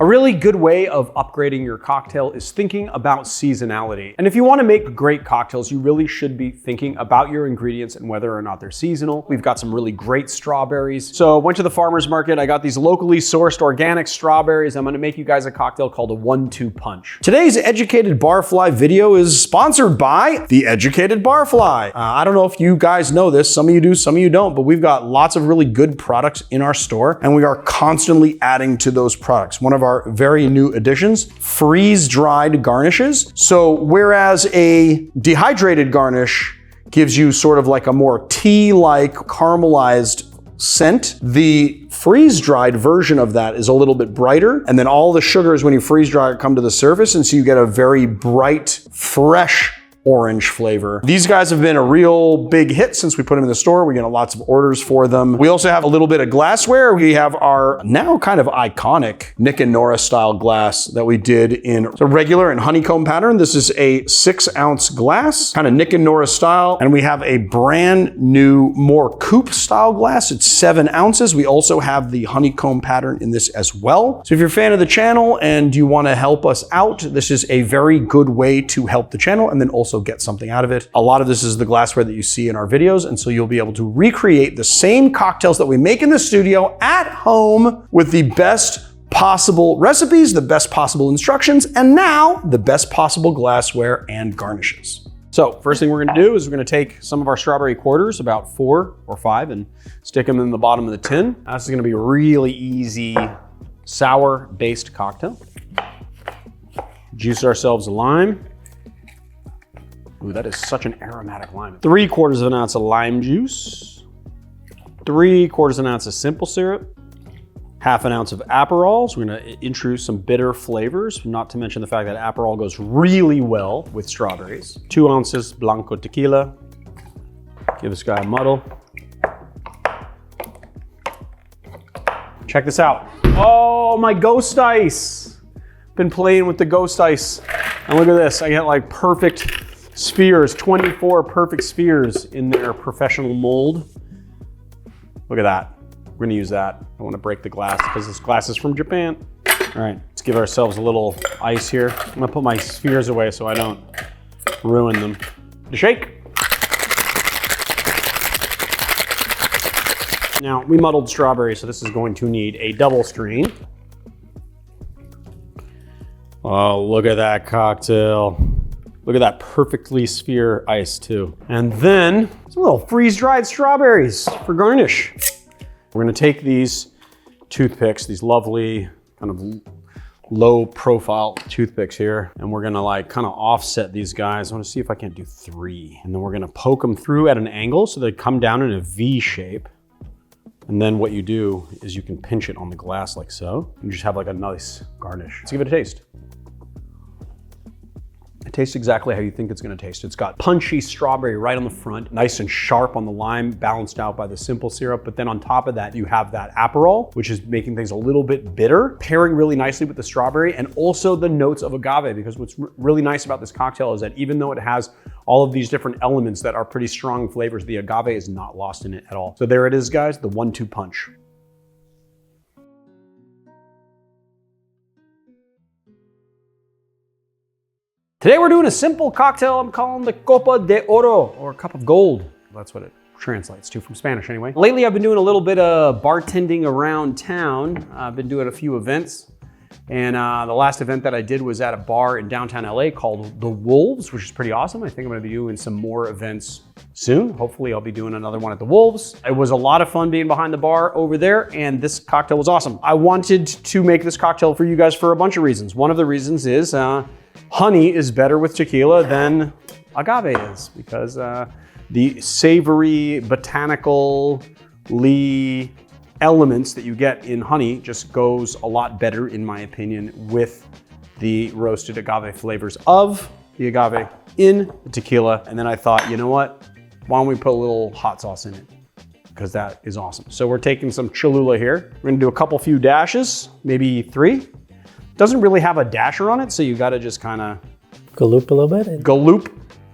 A really good way of upgrading your cocktail is thinking about seasonality. And if you want to make great cocktails, you really should be thinking about your ingredients and whether or not they're seasonal. We've got some really great strawberries. So I went to the farmer's market. I got these locally sourced organic strawberries. I'm going to make you guys a cocktail called a 1-2 punch. Today's Educated Barfly video is sponsored by the Educated Barfly. I don't know if you guys know this. Some of you do, some of you don't, but we've got lots of really good products in our store and we are constantly adding to those products. One of our very new additions, freeze-dried garnishes. So whereas a dehydrated garnish gives you sort of like a more tea-like caramelized scent, the freeze-dried version of that is a little bit brighter, and then all the sugars when you freeze dry it come to the surface, and so you get a very bright, fresh orange flavor. These guys have been a real big hit since we put them in the store. We get lots of orders for them. We also have a little bit of glassware. We have our now kind of iconic Nick and Nora style glass that we did in a regular and honeycomb pattern. This is a 6-ounce glass, kind of Nick and Nora style. And we have a brand new, more coupe style glass. It's 7 ounces. We also have the honeycomb pattern in this as well. So if you're a fan of the channel and you want to help us out, this is a very good way to help the channel and then also get something out of it. A lot of this is the glassware that you see in our videos, and so you'll be able to recreate the same cocktails that we make in the studio at home with the best possible recipes, the best possible instructions, and now the best possible glassware and garnishes. So first thing we're gonna do is we're gonna take some of our strawberry quarters, about 4 or 5, and stick them in the bottom of the tin. This is gonna be a really easy sour-based cocktail. Juice ourselves a lime. Ooh, that is such an aromatic lime. 3/4 of an ounce of lime juice, 3/4 of an ounce of simple syrup, 1/2 ounce of Aperol. So we're gonna introduce some bitter flavors, not to mention the fact that Aperol goes really well with strawberries. 2 ounces Blanco tequila. Give this guy a muddle. Check this out. Oh, my ghost ice. Been playing with the ghost ice. And look at this, I get like perfect spheres, 24 perfect spheres in their professional mold. Look at that. We're gonna use that. I wanna break the glass because this glass is from Japan. All right, let's give ourselves a little ice here. I'm gonna put my spheres away so I don't ruin them. To shake. Now, we muddled strawberry, so this is going to need a double strain. Oh, look at that cocktail. Look at that perfectly sphere ice too. And then some little freeze-dried strawberries for garnish. We're gonna take these toothpicks, these lovely kind of low profile toothpicks here, and we're gonna like kind of offset these guys. I wanna see if I can't do 3. And then we're gonna poke them through at an angle so they come down in a V shape. And then what you do is you can pinch it on the glass like so, and you just have like a nice garnish. Let's give it a taste. It tastes exactly how you think it's gonna taste. It's got punchy strawberry right on the front, nice and sharp on the lime, balanced out by the simple syrup. But then on top of that, you have that Aperol, which is making things a little bit bitter, pairing really nicely with the strawberry, and also the notes of agave, because what's really nice about this cocktail is that even though it has all of these different elements that are pretty strong flavors, the agave is not lost in it at all. So there it is, guys, the 1-2 punch. Today we're doing a simple cocktail I'm calling the Copa De Oro, or cup of gold. That's what it translates to from Spanish anyway. Lately I've been doing a little bit of bartending around town. I've been doing a few events. And the last event that I did was at a bar in downtown LA called The Wolves, which is pretty awesome. I think I'm gonna be doing some more events soon. Hopefully I'll be doing another one at The Wolves. It was a lot of fun being behind the bar over there, and this cocktail was awesome. I wanted to make this cocktail for you guys for a bunch of reasons. One of the reasons is honey is better with tequila than agave is, because the savory, botanically elements that you get in honey just goes a lot better, in my opinion, with the roasted agave flavors of the agave in the tequila. And then I thought, you know what? Why don't we put a little hot sauce in it? Because that is awesome. So we're taking some Cholula here. We're gonna do a few dashes, maybe 3. Doesn't really have a dasher on it, so you gotta just kind of galoop a little bit. Galoop,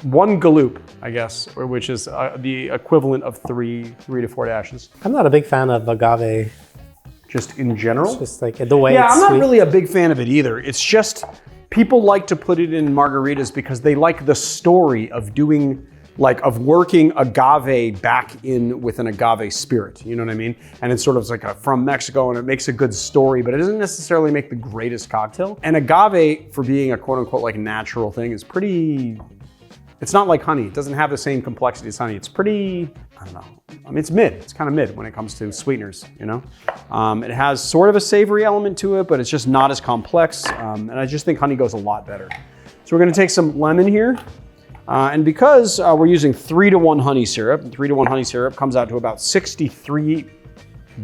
1 galoop, I guess, which is the equivalent of 3 to 4 dashes. I'm not a big fan of agave just in general. It's just like the way Yeah, it's I'm not sweet. really a big fan of it either. It's just, people like to put it in margaritas because they like the story of doing, like of working agave back in with an agave spirit, you know what I mean? And it's sort of like from Mexico, and it makes a good story, but it doesn't necessarily make the greatest cocktail. And agave, for being a quote unquote like natural thing, is pretty, it's not like honey. It doesn't have the same complexity as honey. It's pretty, I don't know. I mean, it's mid. It's kind of mid when it comes to sweeteners, you know? It has sort of a savory element to it, but it's just not as complex. And I just think honey goes a lot better. So we're gonna take some lemon here. And because we're using 3-to-1 honey syrup, 3-to-1 honey syrup comes out to about 63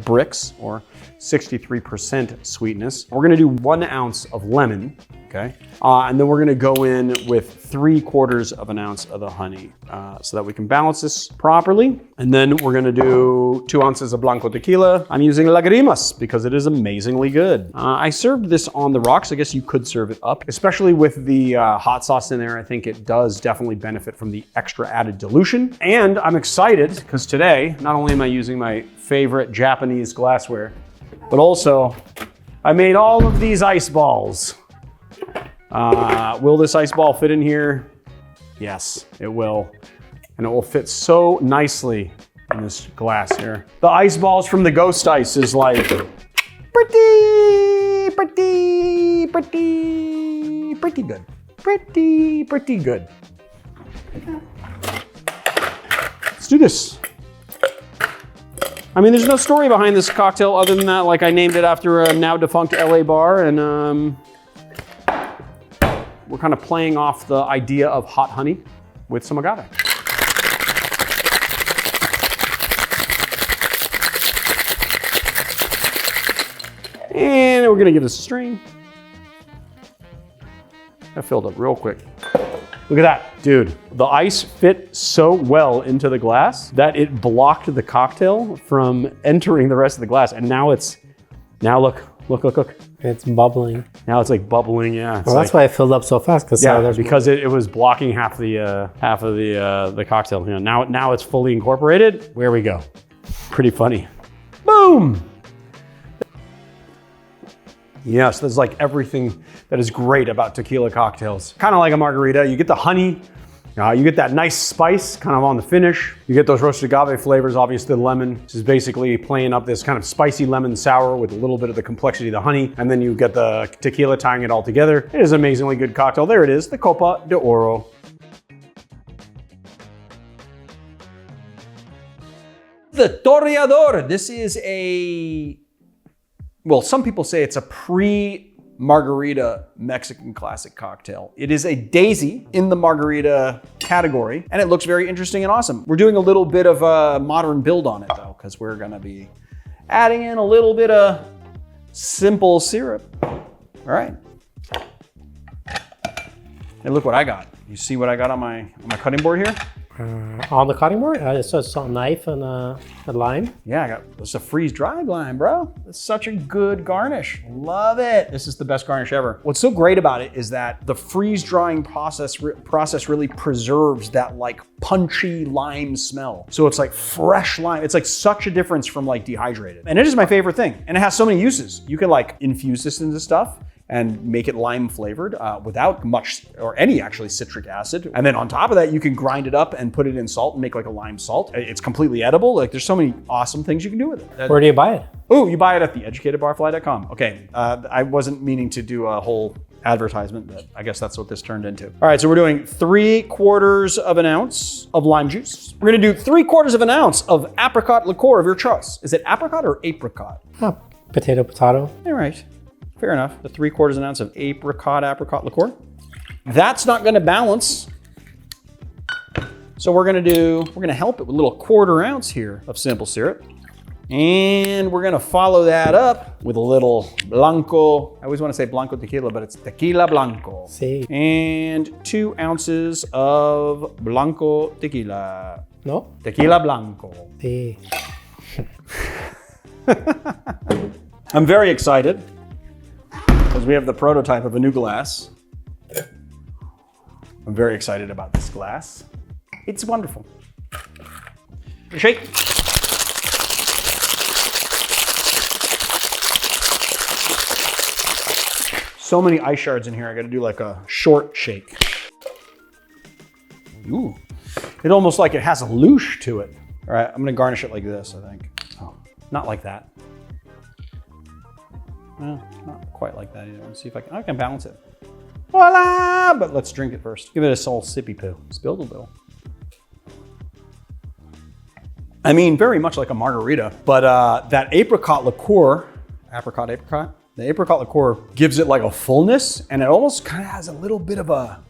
bricks, or 63% sweetness. We're gonna do 1 ounce of lemon, okay? And then we're gonna go in with 3/4 of an ounce of the honey so that we can balance this properly. And then we're gonna do 2 ounces of Blanco tequila. I'm using Lagrimas because it is amazingly good. I served this on the rocks. I guess you could serve it up, especially with the hot sauce in there. I think it does definitely benefit from the extra added dilution. And I'm excited because today, not only am I using my favorite Japanese glassware, but also I made all of these ice balls. Will this ice ball fit in here? Yes, it will. And it will fit so nicely in this glass here. The ice balls from the Ghost Ice is like pretty good. Pretty good. Let's do this. I mean, there's no story behind this cocktail other than that, like I named it after a now defunct LA bar, and we're kind of playing off the idea of hot honey with some agave. And we're gonna give this a strain. That filled up real quick. Look at that, dude. The ice fit so well into the glass that it blocked the cocktail from entering the rest of the glass. And now look. It's bubbling. Now it's like bubbling, yeah. Well, that's why it filled up so fast. Because it was blocking half of the cocktail. You know, now it's fully incorporated. Where we go. Pretty funny. Boom! Yes, there's like everything that is great about tequila cocktails. Kind of like a margarita. You get the honey, you get that nice spice kind of on the finish. You get those roasted agave flavors, obviously the lemon, which is basically playing up this kind of spicy lemon sour with a little bit of the complexity of the honey. And then you get the tequila tying it all together. It is an amazingly good cocktail. There it is, the Copa De Oro. The Toreador. This is well, some people say it's a pre-margarita Mexican classic cocktail. It is a daisy in the margarita category, and it looks very interesting and awesome. We're doing a little bit of a modern build on it though, because we're gonna be adding in a little bit of simple syrup. All right. And look what I got. You see what I got on my cutting board here? On the cutting board? So it's a knife and a lime? Yeah, it's a freeze-dried lime, bro. It's such a good garnish. Love it. This is the best garnish ever. What's so great about it is that the freeze-drying process really preserves that like punchy lime smell. So it's like fresh lime. It's like such a difference from like dehydrated. And it is my favorite thing. And it has so many uses. You can like infuse this into stuff and make it lime flavored without much or any actually citric acid. And then on top of that, you can grind it up and put it in salt and make like a lime salt. It's completely edible. Like there's so many awesome things you can do with it. Where do you buy it? Oh, you buy it at theeducatedbarfly.com. Okay, I wasn't meaning to do a whole advertisement, but I guess that's what this turned into. All right, so we're doing 3/4 of an ounce of lime juice. We're gonna do 3/4 of an ounce of apricot liqueur of your choice. Is it apricot or apricot? Oh, potato. All right. Fair enough. The 3/4 of an ounce of apricot liqueur. That's not gonna balance. So we're gonna help it with a little 1/4 ounce here of simple syrup. And we're gonna follow that up with a little Blanco. I always wanna say Blanco tequila, but it's Tequila Blanco. Sí. And 2 ounces of Blanco tequila. No? Tequila Blanco. Sí. I'm very excited, because we have the prototype of a new glass. I'm very excited about this glass. It's wonderful. Shake. so many ice shards in here. I got to do like a short shake. Ooh, it almost like it has a loosh to it. All right, I'm gonna garnish it like this, I think. Oh, not like that. Well, not quite like that either. Let's see if I can balance it. Voila! But let's drink it first. Give it a soul sippy poo. Spilled a little. I mean, very much like a margarita, but that apricot liqueur, apricot, the apricot liqueur gives it like a fullness, and it almost kind of has a little bit of a,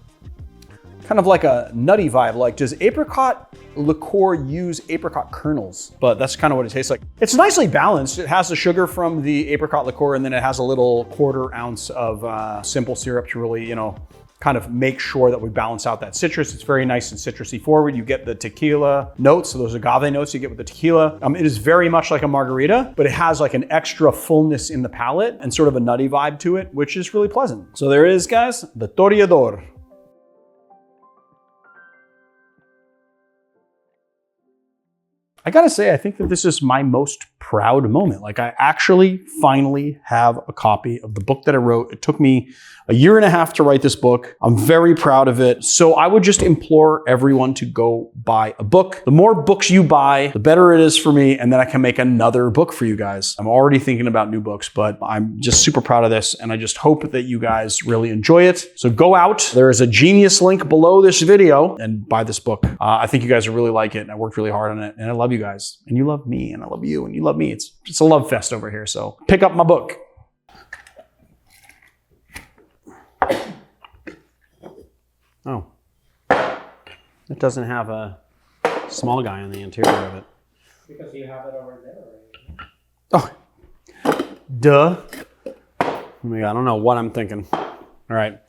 kind of like a nutty vibe. Like, does apricot liqueur use apricot kernels? But that's kind of what it tastes like. It's nicely balanced. It has the sugar from the apricot liqueur, and then it has a little 1/4 ounce of simple syrup to really, you know, kind of make sure that we balance out that citrus. It's very nice and citrusy forward. You get the tequila notes, so those agave notes you get with the tequila. It is very much like a margarita, but it has like an extra fullness in the palate and sort of a nutty vibe to it, which is really pleasant. So there it is, guys, the Toreador. I gotta say, I think that this is my most proud moment. Like, I actually finally have a copy of the book that I wrote. It took me a 1.5 years to write this book. I'm very proud of it. So I would just implore everyone to go buy a book. The more books you buy, the better it is for me, and then I can make another book for you guys. I'm already thinking about new books, but I'm just super proud of this, and I just hope that you guys really enjoy it. So go out. There is a Genius link below this video and buy this book. I think you guys will really like it, and I worked really hard on it, and I love you guys, and you love me, and I love you, and you love me. It's a love fest over here, so pick up my book. Oh, it doesn't have a small guy on the interior of it. Because you have it over there already. Oh, duh. I mean, I don't know what I'm thinking. All right.